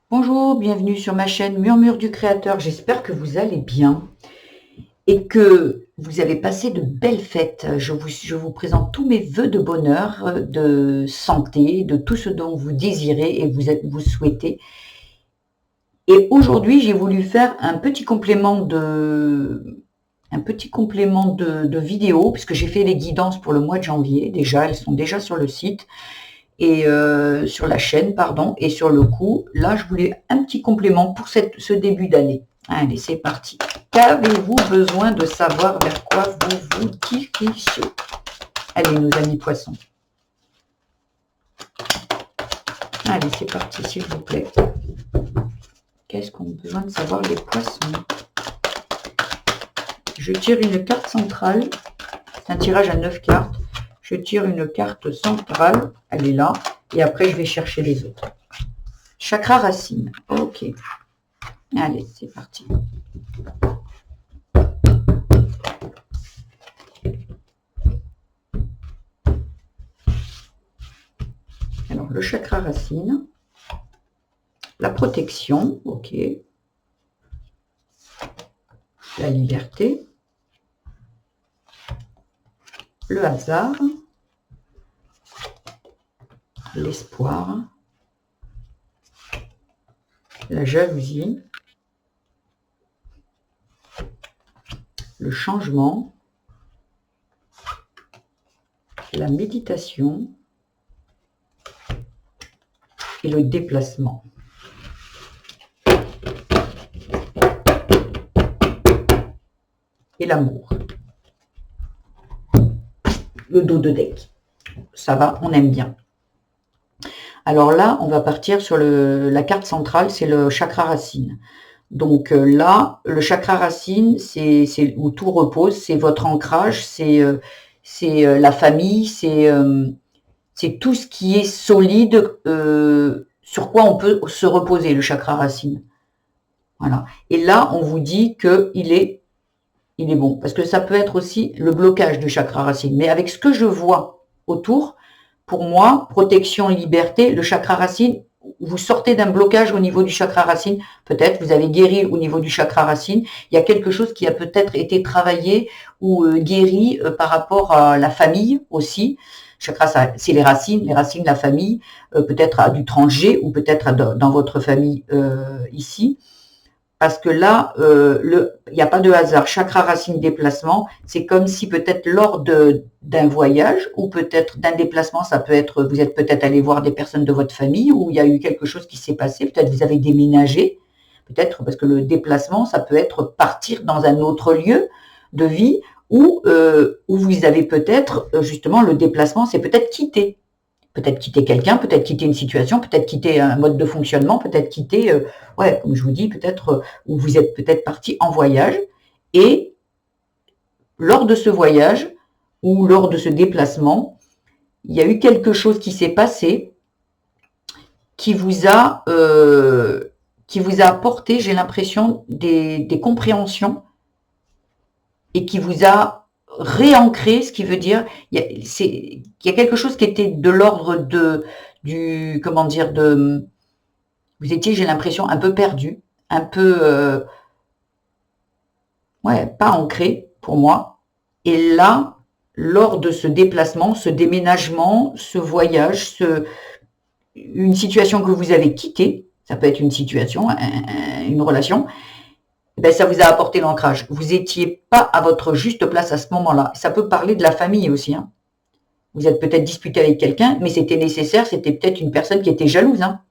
Bonjour, bienvenue sur ma chaîne Murmure du Créateur. J'espère que vous allez bien et que vous avez passé de belles fêtes. Je vous présente tous mes vœux de bonheur, de santé, de tout ce dont vous désirez et vous souhaitez. Et aujourd'hui, j'ai voulu faire un petit complément de vidéo, puisque j'ai fait les guidances pour le mois de janvier. Déjà, elles sont déjà sur le site. Et sur la chaîne, pardon, et sur le coup, là, je voulais un petit complément pour ce début d'année. Allez, c'est parti. Qu'avez-vous besoin de savoir vers quoi vous vous dirigez? Allez, nos amis poissons. Allez, c'est parti, s'il vous plaît. Qu'est-ce qu'on a besoin de savoir, les poissons? Je tire une carte centrale. C'est un tirage à 9 cartes. Je tire une carte centrale, elle est là, et après je vais chercher les autres. Chakra racine, ok. Allez, c'est parti. Alors, le chakra racine, la protection, ok. La liberté, le hasard, l'espoir, la jalousie, le changement, la méditation et le déplacement. Et l'amour. Le dos de deck. Ça va, on aime bien. Alors là, on va partir sur la carte centrale, c'est le chakra racine. Donc là, le chakra racine, c'est où tout repose, c'est votre ancrage, c'est la famille, c'est tout ce qui est solide, sur quoi on peut se reposer, le chakra racine. Voilà. Et là, on vous dit qu'il est bon. Parce que ça peut être aussi le blocage du chakra racine. Mais avec ce que je vois autour, pour moi, protection, liberté, le chakra racine, vous sortez d'un blocage au niveau du chakra racine, peut-être vous avez guéri au niveau du chakra racine, il y a quelque chose qui a peut-être été travaillé ou guéri par rapport à la famille aussi. Chakra, c'est les racines, la famille, peut-être à du tranché ou peut-être dans votre famille ici. Parce que là, il n'y a pas de hasard. Chakra racine déplacement, c'est comme si peut-être lors d'un voyage ou peut-être d'un déplacement, ça peut être, vous êtes peut-être allé voir des personnes de votre famille ou il y a eu quelque chose qui s'est passé, peut-être vous avez déménagé, peut-être parce que le déplacement, ça peut être partir dans un autre lieu de vie où vous avez peut-être, justement, le déplacement, c'est peut-être quitter. Peut-être quitter quelqu'un, peut-être quitter une situation, peut-être quitter un mode de fonctionnement, peut-être quitter, ouais, comme je vous dis, peut-être où vous êtes peut-être parti en voyage et lors de ce voyage ou lors de ce déplacement, il y a eu quelque chose qui s'est passé qui vous a apporté, j'ai l'impression, des compréhensions et qui vous a réancré, ce qui veut dire il y a quelque chose qui était de l'ordre comment dire, vous étiez, j'ai l'impression, un peu perdu, un peu, ouais, pas ancré pour moi. Et là, lors de ce déplacement, ce déménagement, ce voyage, une situation que vous avez quittée, ça peut être une situation, une relation, ben, ça vous a apporté l'ancrage. Vous n'étiez pas à votre juste place à ce moment-là. Ça peut parler de la famille aussi. Hein. Vous êtes peut-être disputé avec quelqu'un, mais c'était nécessaire, c'était peut-être une personne qui était jalouse. Hein.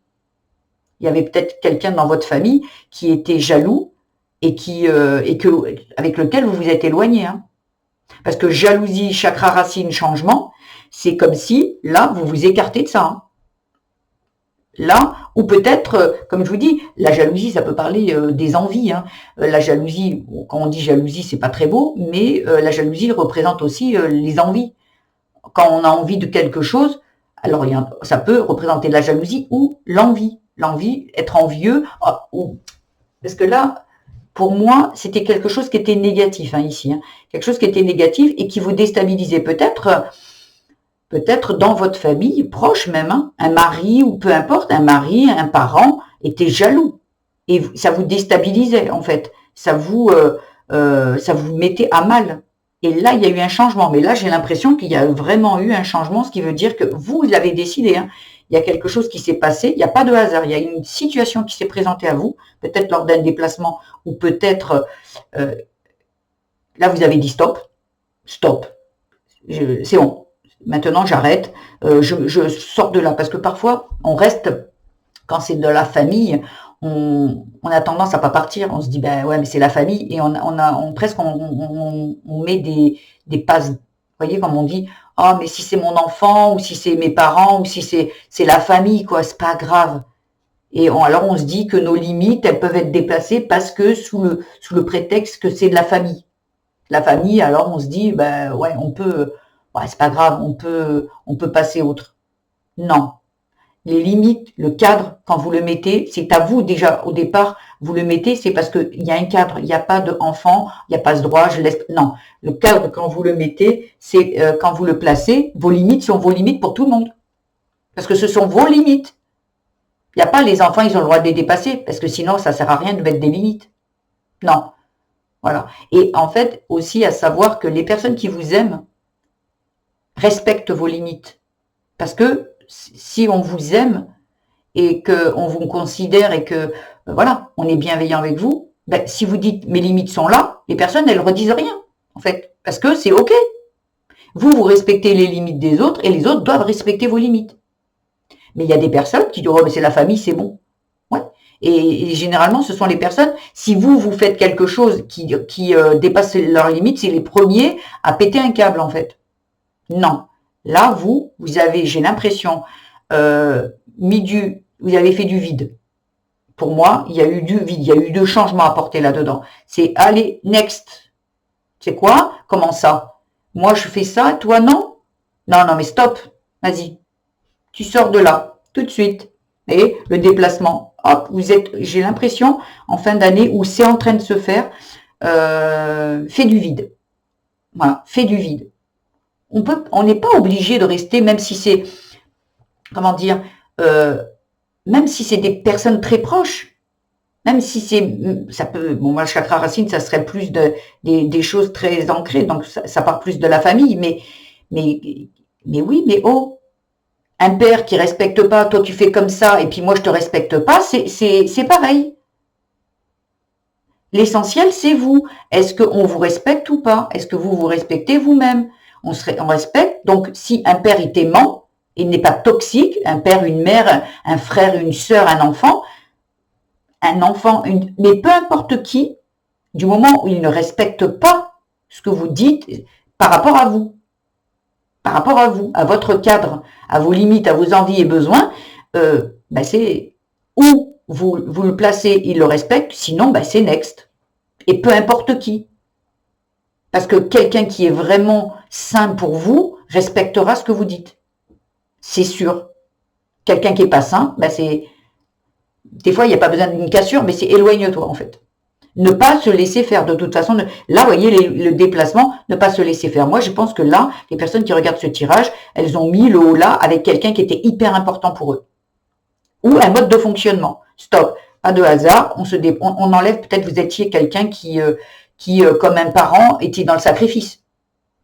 Il y avait peut-être quelqu'un dans votre famille qui était jaloux et avec lequel vous vous êtes éloigné. Hein. Parce que jalousie, chakra racine, changement, c'est comme si, là, vous vous écartez de ça. Hein. Là, ou peut-être, comme je vous dis, la jalousie, ça peut parler des envies. Hein. La jalousie, quand on dit jalousie, c'est pas très beau, mais la jalousie représente aussi les envies. Quand on a envie de quelque chose, alors ça peut représenter de la jalousie ou l'envie. L'envie, être envieux. Parce que là, pour moi, c'était quelque chose qui était négatif ici. Hein. Quelque chose qui était négatif et qui vous déstabilisait peut-être. peut-être dans votre famille, proche même, hein, un mari ou peu importe, un mari, un parent était jaloux. Et ça vous déstabilisait en fait. Ça vous mettait à mal. Et là, il y a eu un changement. Mais là, j'ai l'impression qu'il y a vraiment eu un changement, ce qui veut dire que vous l'avez décidé. Hein. Il y a quelque chose qui s'est passé. Il n'y a pas de hasard. Il y a une situation qui s'est présentée à vous, peut-être lors d'un déplacement, ou peut-être là, vous avez dit stop, stop. C'est bon. Maintenant, j'arrête. Je sors de là parce que parfois, on reste quand c'est de la famille. On a tendance à pas partir. On se dit ben ouais mais c'est la famille et on met des passes. Vous voyez comme on dit ah mais si c'est mon enfant ou si c'est mes parents ou si c'est la famille quoi c'est pas grave. Et alors on se dit que nos limites elles peuvent être déplacées parce que sous le prétexte que c'est de la famille. La famille alors on se dit ben ouais on peut ouais c'est pas grave on peut passer autre. Non. Les limites, le cadre, quand vous le mettez, c'est à vous déjà au départ, vous le mettez, c'est parce qu'il y a un cadre, il n'y a pas d'enfant, il n'y a pas ce droit, je laisse. Non, le cadre, quand vous le mettez, c'est quand vous le placez, vos limites sont vos limites pour tout le monde. Parce que ce sont vos limites. Il n'y a pas les enfants, ils ont le droit de les dépasser, parce que sinon, ça ne sert à rien de mettre des limites. Non. Voilà. Et en fait, aussi à savoir que les personnes qui vous aiment respectent vos limites. Parce que si on vous aime et qu'on vous considère et que voilà, on est bienveillant avec vous, ben, si vous dites mes limites sont là, les personnes elles redisent rien en fait, parce que c'est ok. Vous respectez les limites des autres et les autres doivent respecter vos limites. Mais il y a des personnes qui disent oh mais c'est la famille, c'est bon. Ouais. Et généralement ce sont les personnes, si vous faites quelque chose qui dépasse leurs limites, c'est les premiers à péter un câble en fait. Non. Là, vous avez, j'ai l'impression, vous avez fait du vide. Pour moi, il y a eu du vide, il y a eu deux changements apportés là-dedans. C'est, allez, next. C'est quoi? Comment ça? Moi, je fais ça, toi, non? Non, non, mais stop. Vas-y. Tu sors de là, tout de suite. Et le déplacement. Hop, j'ai l'impression, en fin d'année, où c'est en train de se faire, fait du vide. Voilà, fait du vide. On n'est pas obligé de rester, même si c'est, comment dire, même si c'est des personnes très proches, même si ça peut, bon, moi, le chakra racine, ça serait plus des choses très ancrées, donc ça part plus de la famille, mais oui, mais oh, un père qui respecte pas, toi tu fais comme ça, et puis moi je te respecte pas, c'est pareil. L'essentiel, c'est vous. Est-ce qu'on vous respecte ou pas? Est-ce que vous respectez vous-même? On respecte. Donc, si un père est aimant, il n'est pas toxique, un père, une mère, un frère, une sœur, un enfant, mais peu importe qui, du moment où il ne respecte pas ce que vous dites par rapport à vous, à votre cadre, à vos limites, à vos envies et besoins, c'est où vous le placez, il le respecte, sinon c'est next. Et peu importe qui. Parce que quelqu'un qui est vraiment sain pour vous respectera ce que vous dites. C'est sûr. Quelqu'un qui n'est pas sain, c'est... Des fois, il n'y a pas besoin d'une cassure, mais c'est éloigne-toi en fait. Ne pas se laisser faire de toute façon. Là, vous voyez, le déplacement, ne pas se laisser faire. Moi, je pense que là, les personnes qui regardent ce tirage, elles ont mis le haut là avec quelqu'un qui était hyper important pour eux. Ou un mode de fonctionnement. Stop. Pas de hasard. On enlève, peut-être vous étiez quelqu'un qui comme un parent, était dans le sacrifice.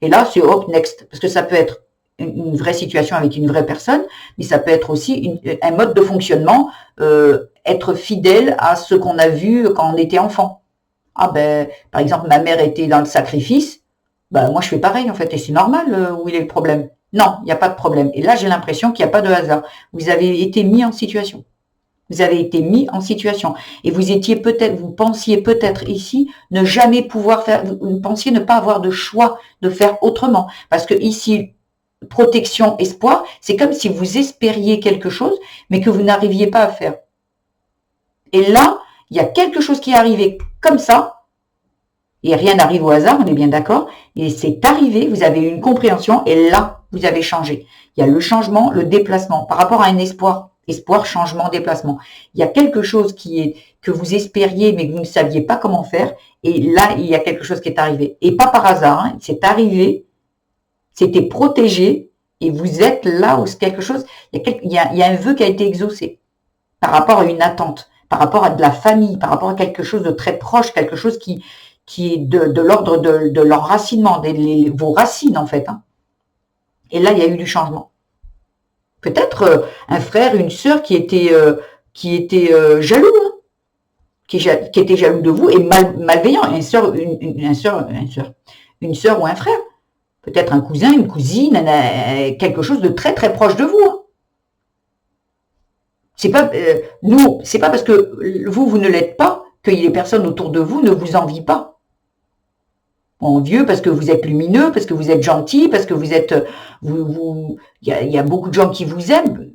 Et là, c'est hop, next. Parce que ça peut être une vraie situation avec une vraie personne, mais ça peut être aussi un mode de fonctionnement, être fidèle à ce qu'on a vu quand on était enfant. Ah ben, par exemple, ma mère était dans le sacrifice, moi je fais pareil en fait, et c'est normal, où il est le problème? Non, il n'y a pas de problème. Et là, j'ai l'impression qu'il n'y a pas de hasard. Vous avez été mis en situation. Vous avez été mis en situation. Et vous pensiez peut-être ici ne jamais pouvoir faire, vous pensiez ne pas avoir de choix de faire autrement. Parce que ici, protection, espoir, c'est comme si vous espériez quelque chose, mais que vous n'arriviez pas à faire. Et là, il y a quelque chose qui est arrivé comme ça, et rien n'arrive au hasard, on est bien d'accord, et c'est arrivé, vous avez eu une compréhension, et là, vous avez changé. Il y a le changement, le déplacement, par rapport à un espoir, changement, déplacement. Il y a quelque chose que vous espériez, mais que vous ne saviez pas comment faire, et là, il y a quelque chose qui est arrivé. Et pas par hasard, hein, c'est arrivé, c'était protégé, Et vous êtes là où quelque chose, il y a un vœu qui a été exaucé par rapport à une attente, par rapport à de la famille, par rapport à quelque chose de très proche, quelque chose qui est de l'ordre de l'enracinement, vos racines en fait. Hein. Et là, il y a eu du changement. Peut-être un frère, une sœur qui était jaloux, hein, qui était jaloux de vous et malveillant. Une sœur ou un frère. Peut-être un cousin, une cousine, quelque chose de très très proche de vous. Hein. C'est pas c'est pas parce que vous ne l'êtes pas que les personnes autour de vous ne vous envient pas. Envieux parce que vous êtes lumineux, parce que vous êtes gentil, parce que vous êtes il y a beaucoup de gens qui vous aiment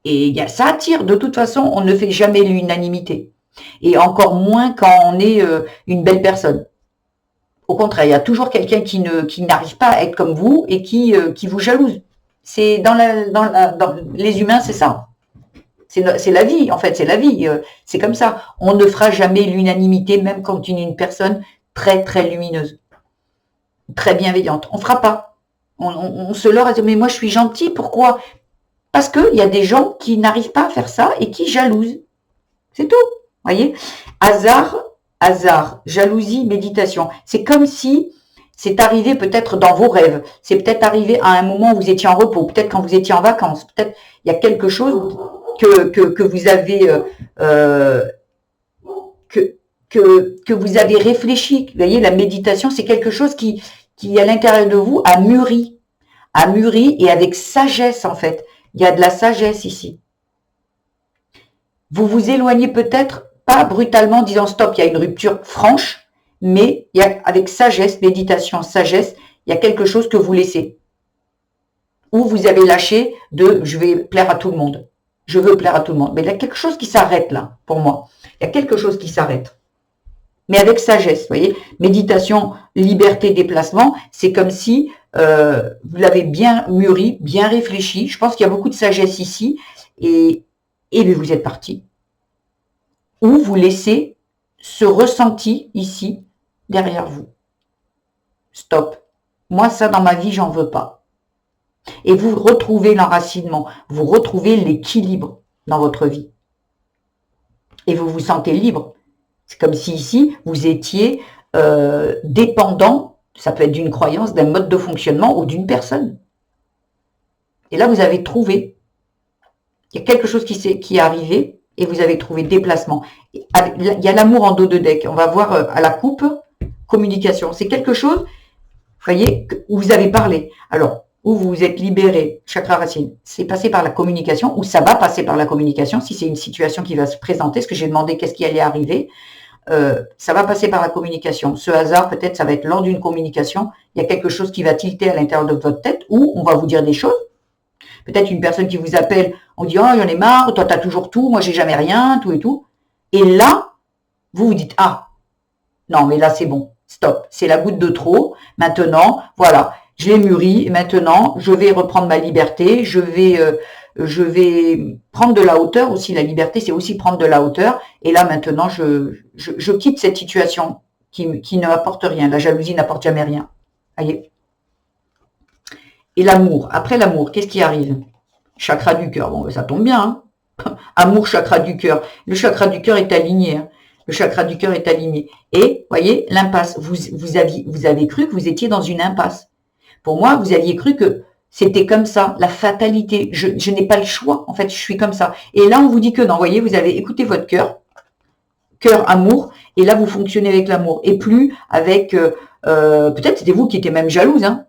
et ça attire. De toute façon, on ne fait jamais l'unanimité et encore moins quand on est une belle personne. Au contraire, il y a toujours quelqu'un qui n'arrive pas à être comme vous et qui vous jalouse. C'est dans les humains, c'est ça. C'est la vie, en fait, c'est la vie. C'est comme ça. On ne fera jamais l'unanimité, même quand une personne très, très lumineuse, très bienveillante. On ne fera pas. On se leurre à dire, mais moi, je suis gentil, pourquoi? Parce qu'il y a des gens qui n'arrivent pas à faire ça et qui jalousent. C'est tout. Voyez? Hasard, jalousie, méditation. C'est comme si c'est arrivé peut-être dans vos rêves. C'est peut-être arrivé à un moment où vous étiez en repos, peut-être quand vous étiez en vacances. Peut-être il y a quelque chose que vous avez que vous avez réfléchi. Vous voyez, la méditation, c'est quelque chose qui à l'intérieur de vous a mûri et avec sagesse en fait. Il y a de la sagesse ici. Vous vous éloignez peut-être pas brutalement en disant stop, il y a une rupture franche, mais il y a, avec sagesse, méditation, sagesse, il y a quelque chose que vous laissez. Ou vous avez lâché de je vais plaire à tout le monde. Je veux plaire à tout le monde. Mais il y a quelque chose qui s'arrête là, pour moi. Il y a quelque chose qui s'arrête. Mais avec sagesse, vous voyez. Méditation, liberté, déplacement, c'est comme si vous l'avez bien mûri, bien réfléchi. Je pense qu'il y a beaucoup de sagesse ici. Et vous êtes parti. Ou vous laissez ce ressenti ici, derrière vous. Stop. Moi, ça, dans ma vie, j'en veux pas. Et vous retrouvez l'enracinement, vous retrouvez l'équilibre dans votre vie. Et vous vous sentez libre. C'est comme si ici, vous étiez dépendant, ça peut être d'une croyance, d'un mode de fonctionnement ou d'une personne. Et là, vous avez trouvé. Il y a quelque chose qui est arrivé et vous avez trouvé déplacement. Il y a l'amour en dos de deck. On va voir à la coupe, communication. C'est quelque chose, vous voyez, où vous avez parlé. Alors, où vous vous êtes libéré, chakra racine, c'est passé par la communication, ou ça va passer par la communication, si c'est une situation qui va se présenter, ce que j'ai demandé, qu'est-ce qui allait arriver, ça va passer par la communication. Ce hasard, peut-être, ça va être lors d'une communication, il y a quelque chose qui va tilter à l'intérieur de votre tête, ou on va vous dire des choses. Peut-être une personne qui vous appelle, on dit « Oh, j'en ai marre, toi, t'as toujours tout, moi, j'ai jamais rien, tout et tout. » Et là, vous vous dites « Ah, non, mais là, c'est bon, stop, c'est la goutte de trop. Maintenant, voilà, je l'ai mûri, et maintenant, je vais reprendre ma liberté, je vais prendre de la hauteur aussi. La liberté, c'est aussi prendre de la hauteur. Et là, maintenant, je quitte cette situation qui ne m'apporte rien. La jalousie n'apporte jamais rien. Voyez. Et l'amour. Après l'amour, qu'est-ce qui arrive? Chakra du cœur. Bon, ça tombe bien. Hein. Amour, chakra du cœur. Le chakra du cœur est aligné. Hein. Le chakra du cœur est aligné. Et, voyez, l'impasse. Vous avez cru que vous étiez dans une impasse. Pour moi, vous aviez cru que c'était comme ça, la fatalité. Je n'ai pas le choix. En fait, je suis comme ça. Et là, on vous dit que non. Vous voyez, vous avez écouté votre cœur. Cœur, amour. Et là, vous fonctionnez avec l'amour. Et plus avec... peut-être c'était vous qui étiez même jalouse. Hein.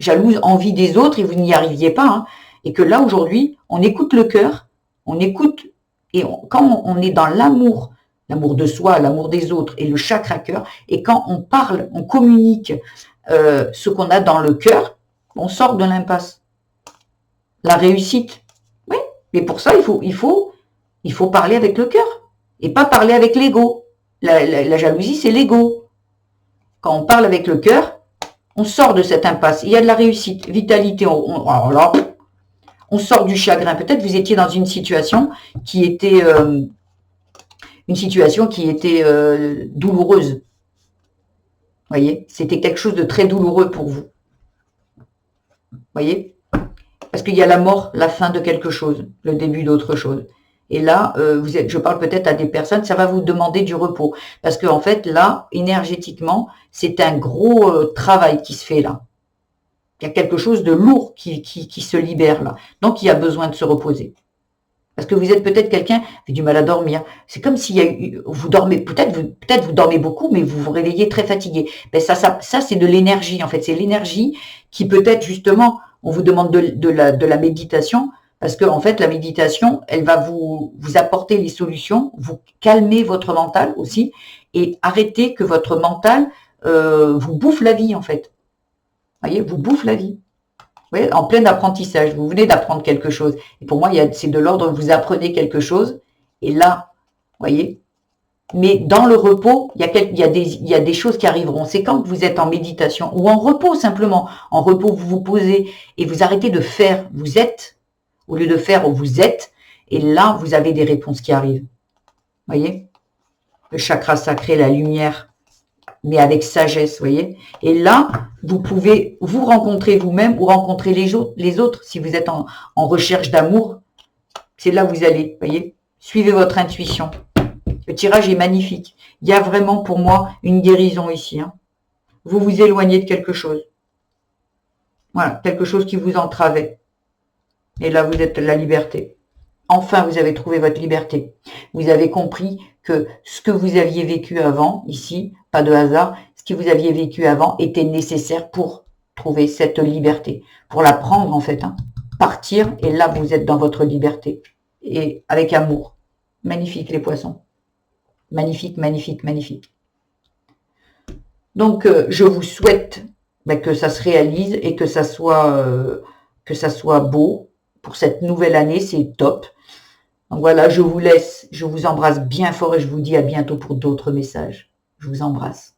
Jalouse, envie des autres et vous n'y arriviez pas. Hein. Et que là, aujourd'hui, on écoute le cœur. On écoute. Et quand on est dans l'amour de soi, l'amour des autres et le chakra cœur, et quand on parle, on communique ce qu'on a dans le cœur, on sort de l'impasse. La réussite. Oui, mais pour ça, il faut parler avec le cœur et pas parler avec l'ego. La jalousie, c'est l'ego. Quand on parle avec le cœur, on sort de cette impasse. Il y a de la réussite, vitalité. Alors là, on sort du chagrin. Peut-être vous étiez dans une situation qui était douloureuse. Voyez, c'était quelque chose de très douloureux pour vous. Voyez. Parce qu'il y a la mort, la fin de quelque chose, le début d'autre chose. Et là, je parle peut-être à des personnes, ça va vous demander du repos. Parce qu'en fait, là, énergétiquement, c'est un gros travail qui se fait là. Il y a quelque chose de lourd qui se libère là. Donc, il y a besoin de se reposer. Parce que vous êtes peut-être quelqu'un qui a du mal à dormir. C'est comme s'il y a eu, vous dormez, peut-être vous dormez beaucoup, mais vous vous réveillez très fatigué. Ben ça c'est de l'énergie en fait. C'est l'énergie qui peut-être justement, on vous demande de la méditation, parce que en fait la méditation, elle va vous apporter les solutions, vous calmer votre mental aussi, et arrêter que votre mental vous bouffe la vie en fait. Vous voyez, vous bouffe la vie. Oui, en plein apprentissage, vous venez d'apprendre quelque chose. Et pour moi, c'est de l'ordre, vous apprenez quelque chose. Et là, vous voyez, mais dans le repos, il y a des choses qui arriveront. C'est quand vous êtes en méditation ou en repos simplement. En repos, vous vous posez et vous arrêtez de faire. Vous êtes, au lieu de faire, vous êtes. Et là, vous avez des réponses qui arrivent. Vous voyez, le chakra sacré, la lumière, mais avec sagesse, vous voyez. Et là, vous pouvez vous rencontrer vous-même ou rencontrer les autres. Si vous êtes en recherche d'amour, c'est là où vous allez, vous voyez. Suivez votre intuition. Le tirage est magnifique. Il y a vraiment pour moi une guérison ici. Hein. Vous vous éloignez de quelque chose. Voilà, quelque chose qui vous entravait. Et là, vous êtes la liberté. Enfin, vous avez trouvé votre liberté. Vous avez compris que ce que vous aviez vécu avant, ici, pas de hasard, ce que vous aviez vécu avant était nécessaire pour trouver cette liberté, pour la prendre en fait. Hein. Partir, et là, vous êtes dans votre liberté. Et avec amour. Magnifique, les poissons. Magnifique, magnifique, magnifique. Donc, je vous souhaite que ça se réalise et que ça soit beau pour cette nouvelle année. C'est top. Donc voilà, je vous laisse, je vous embrasse bien fort et je vous dis à bientôt pour d'autres messages. Je vous embrasse.